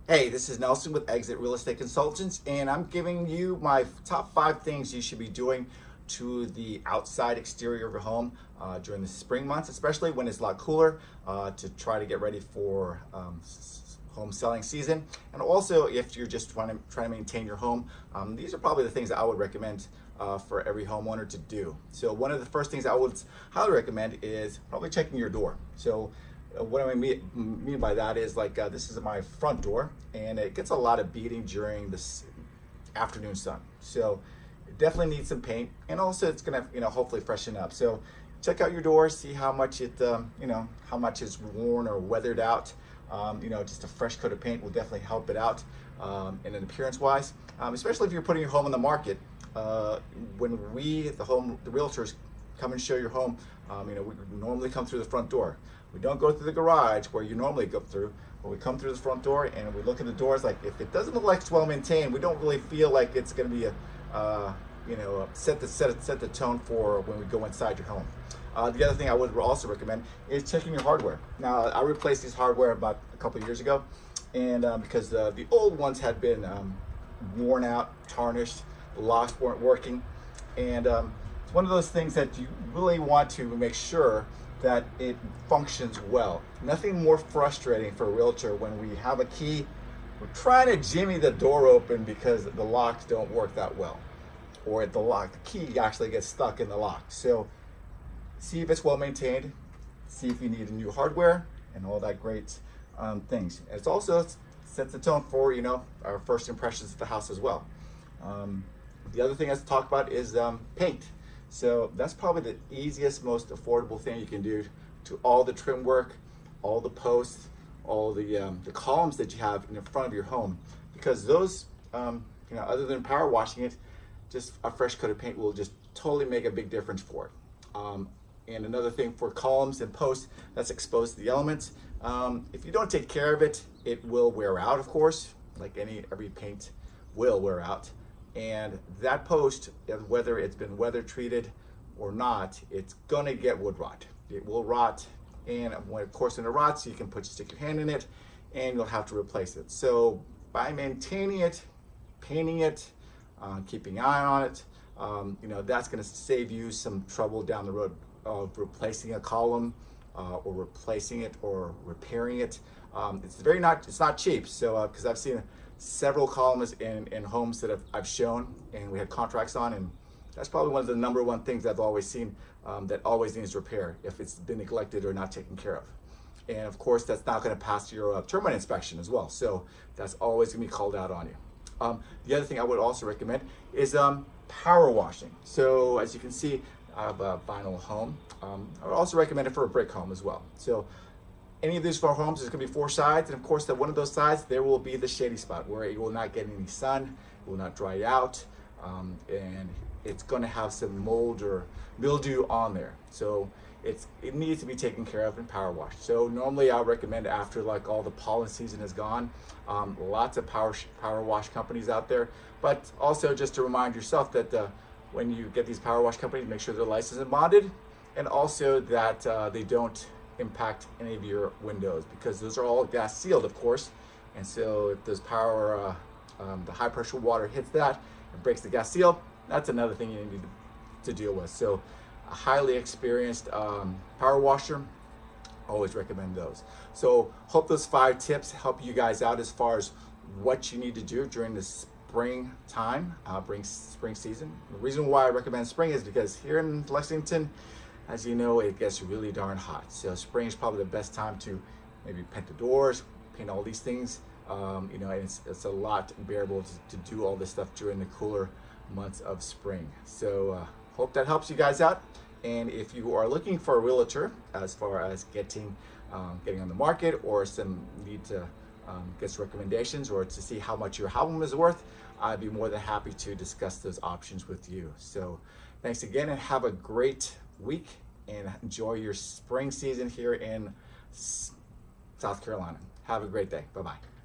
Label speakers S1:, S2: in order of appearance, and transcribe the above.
S1: Hey, this is Nelson with Exit Real Estate Consultants, and I'm giving you my top 5 things you should be doing to the outside exterior of your home during the spring months, especially when it's a lot cooler, to try to get ready for home selling season. And also, if you're just trying to maintain your home, these are probably the things that I would recommend for every homeowner to do. So one of the first things I would highly recommend is probably checking your door. So what I mean by that is this is my front door, and it gets a lot of beating during this afternoon sun. So it definitely needs some paint, and also it's gonna hopefully freshen up. So check out your door, see how much it how much is worn or weathered out. Just a fresh coat of paint will definitely help it out in an appearance wise, especially if you're putting your home on the market. When the realtors come and show your home, we normally come through the front door. We don't go through the garage where you normally go through, but we come through the front door and we look at the doors. Like, if it doesn't look like it's well maintained, we don't really feel like it's going to be set the tone for when we go inside your home. The other thing I would also recommend is checking your hardware. Now, I replaced these hardware about a couple of years ago, and because the old ones had been worn out, tarnished, the locks weren't working, and it's one of those things that you really want to make sure that it functions well. Nothing more frustrating for a realtor when we have a key, we're trying to jimmy the door open because the locks don't work that well, or the key actually gets stuck in the lock. So see if it's well maintained, see if you need a new hardware and all that great things. It also sets the tone for our first impressions of the house as well. The other thing I have to talk about is paint. So that's probably the easiest, most affordable thing you can do to all the trim work, all the posts, all the columns that you have in the front of your home, because those, other than power washing it, just a fresh coat of paint will just totally make a big difference for it. And another thing for columns and posts, that's exposed to the elements. If you don't take care of it, it will wear out, of course, like every paint will wear out. And that post, whether it's been weather treated or not, it's gonna get wood rot. It will rot, and when it rots, you can stick your hand in it, and you'll have to replace it. So by maintaining it, painting it, keeping an eye on it, that's gonna save you some trouble down the road of replacing a column, or replacing it or repairing it. It's not cheap. So because I've seen several columns in homes that I've shown and we had contracts on, and that's probably one of the number one things I've always seen that always needs repair if it's been neglected or not taken care of. And of course, that's not going to pass your termite inspection as well, so that's always going to be called out on you. The other thing I would also recommend is power washing. So as you can see, I have a vinyl home. I would also recommend it for a brick home as well. So any of these 4 homes, there's going to be 4 sides, and of course, one of those sides, there will be the shady spot where it will not get any sun, it will not dry out, and it's going to have some mold or mildew on there. So it needs to be taken care of and power washed. So normally I recommend after all the pollen season is gone. Lots of power wash companies out there, but also just to remind yourself that when you get these power wash companies, make sure they're licensed and bonded, and also that they don't impact any of your windows, because those are all gas sealed, of course. And so if those the high pressure water hits that and breaks the gas seal, that's another thing you need to deal with. So a highly experienced power washer, always recommend those. So hope those 5 tips help you guys out as far as what you need to do during the spring season. The reason why I recommend spring is because here in Lexington, as you know, it gets really darn hot. So spring is probably the best time to maybe paint the doors, paint all these things. And it's a lot bearable to do all this stuff during the cooler months of spring. So hope that helps you guys out. And if you are looking for a realtor as far as getting on the market, or need to get some recommendations, or to see how much your home is worth, I'd be more than happy to discuss those options with you. So thanks again, and have a great week, and enjoy your spring season here in South Carolina. Have a great day. Bye-bye.